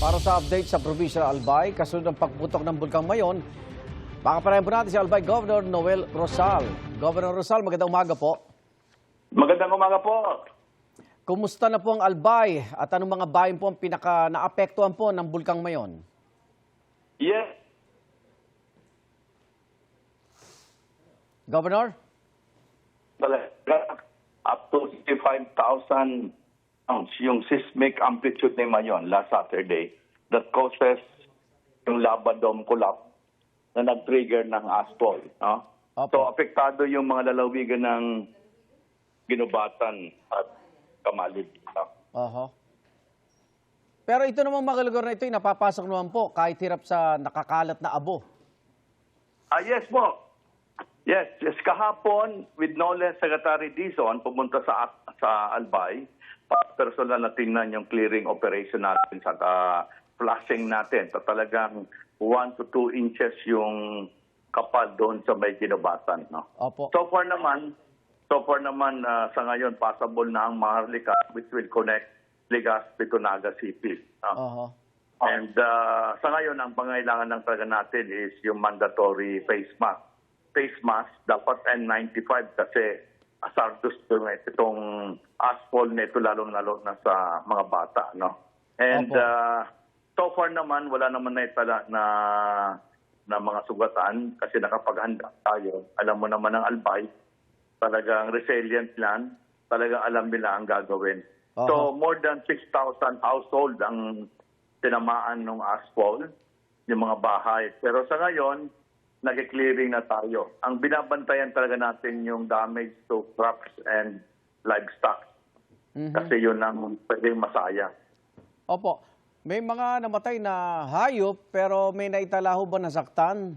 Para sa update sa Provincial Albay, kasunod ng pagputok ng Bulkang Mayon, makapanayan po natin si Albay Governor Noel Rosal. Governor Rosal, magandang umaga po. Magandang umaga po. Kumusta na po ang Albay at anong mga bayan po ang pinaka-naapektuhan po ng Bulkang Mayon? Yes. Governor? Talaga, up to 65,000 pounds yung seismic amplitude ni Mayon last Saturday that causes yung lava dome collapse na nag-trigger ng asphalt. No? So, apektado yung mga lalawigan ng Ginubatan at Kamalib. Oho. Pero ito namang mga lugar na ito, napapasok naman po kahit hirap sa nakakalat na abo. Yes po. Yes, kahapon with NOLE Secretary Dizon pumunta sa Albay para personal na tingnan yung clearing operation natin sa flushing natin. So, talagang 1 to 2 inches yung kapal doon sa may Ginubatan. No? Opo. So far naman sa ngayon possible na ang Maharlika which will connect Legazpi to Naga City. Oho. And sa ngayon, ang pangailangan ng talaga natin is yung mandatory face mask. Face mask, dapat N95 kasi hazardous itong asphalt nito lalo-lalo na sa mga bata. No? And so far naman, wala naman na itala na mga sugatan kasi nakapaghanda tayo. Alam mo naman ang Albay, talagang resilient land, talagang alam nila ang gagawin. So more than 6,000 household ang tinamaan ng asphalt, yung mga bahay. Pero sa ngayon, nag-clearing na tayo. Ang binabantayan talaga natin yung damage to crops and livestock. Kasi yun ang pwedeng masaya. Opo. May mga namatay na hayop pero may naitala ho ba nasaktan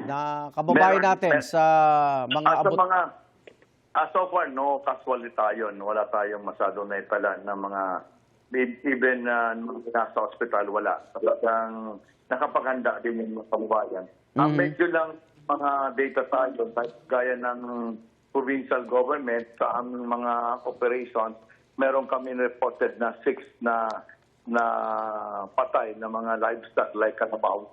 na kababayan natin sa mga abot? So far, no casualty tayo. Wala tayong masyadong naitala na mga, even nasa hospital, wala. Talagang nakapaghanda din yung mga kababayan. Ang medyo lang mga data tayo, gaya ng provincial government sa aming mga operations, meron kami reported na 6 na patay na mga livestock like kanabaw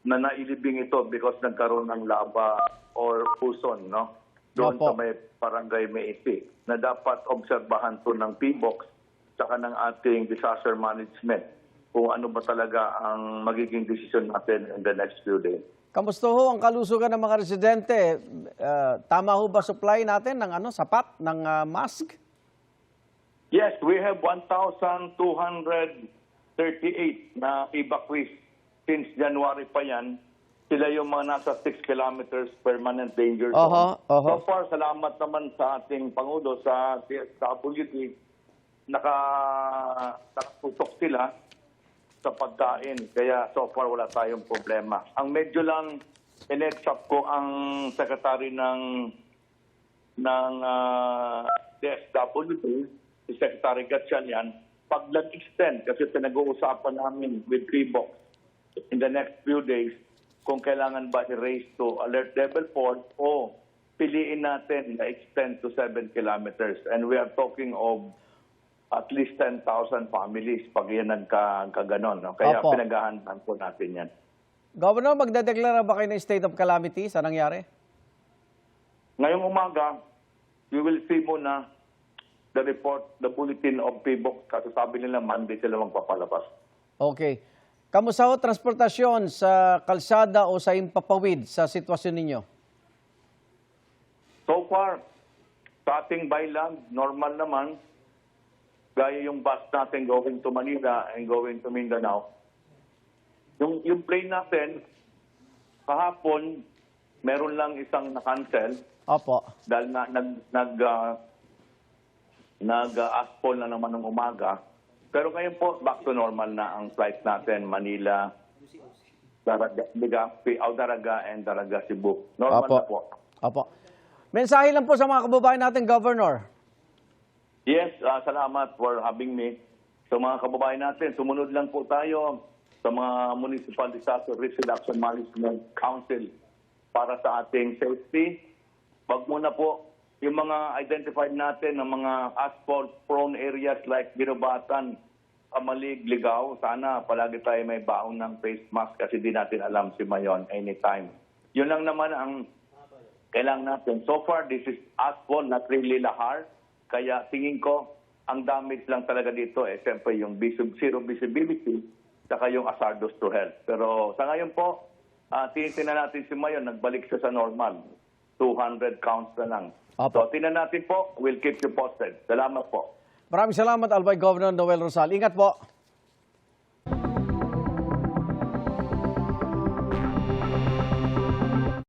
na nailibing ito because nagkaroon ng lava or puson, no? Doon sa may barangay Meiti, na dapat obserbahan to ng PBOX saka ng ating disaster management kung ano ba talaga ang magiging desisyon natin in the next few days. Kamusta ho ang kalusugan ng mga residente? Tama ho ba supply natin ng sapat ng mask? Yes, we have 1,238 na evacuees since January pa yan. Sila yung mga nasa 6 kilometers permanent danger zone. So far, salamat naman sa ating Pangulo sa DSWD. Nakatutok sila sa pagkain. Kaya so far, wala tayong problema. Ang medyo lang in-exap ko ang secretary ng DSWD, si Secretary Gatchalian, pag nag-extend, kasi pinag-uusapan namin with PBOX in the next few days, kung kailangan ba i-raise to alert level 4 o piliin natin na extend to 7 kilometers. And we are talking of at least 10,000 families pag yan nagkaganon. No? Kaya pinaghahandaan po natin yan. Governor, magdadeklara ba kayo ng state of calamity sa nangyari? Ngayong umaga, we will see muna the report, the bulletin of PBOX. Kasi sabi nila Monday sila magpapalabas. Okay. Kamusta ho transportasyon sa kalsada o sa impapawid sa sitwasyon ninyo? So far, sa ating byland, normal naman. Gaya yung bus natin going to Manila and going to Mindanao. Yung plane natin, kahapon, meron lang isang na-cancel. Opo. Dahil nag-asphalt na naman ng umaga. Pero ngayon po, back to normal na ang flight natin, Manila, Legazpi, Daraga, and Daraga, Cebu. Normal na po. Opo. Mensahe lang po sa mga kababayan natin, Governor. Yes, salamat for having me. Sa mga kababayan natin, sumunod lang po tayo sa mga Municipal Disaster Risk Reduction Management Council para sa ating safety. Wag muna po yung mga identified natin ng mga asphalt-prone areas like Ginubatan, maligligaw, sana palagi tayo may baon ng face mask kasi di natin alam si Mayon anytime. Yun lang naman ang kailangan natin. So far, this is asphalt, not really lahar. Kaya tingin ko, ang damage lang talaga dito siyempre yung zero visibility saka yung hazardous to health. Pero sa ngayon po, tinitingnan natin si Mayon, nagbalik siya sa normal. 200 counts na lang. Opo. So tingnan natin po, we'll keep you posted. Salamat po. Maraming salamat, Albay Governor Noel Rosal. Ingat po.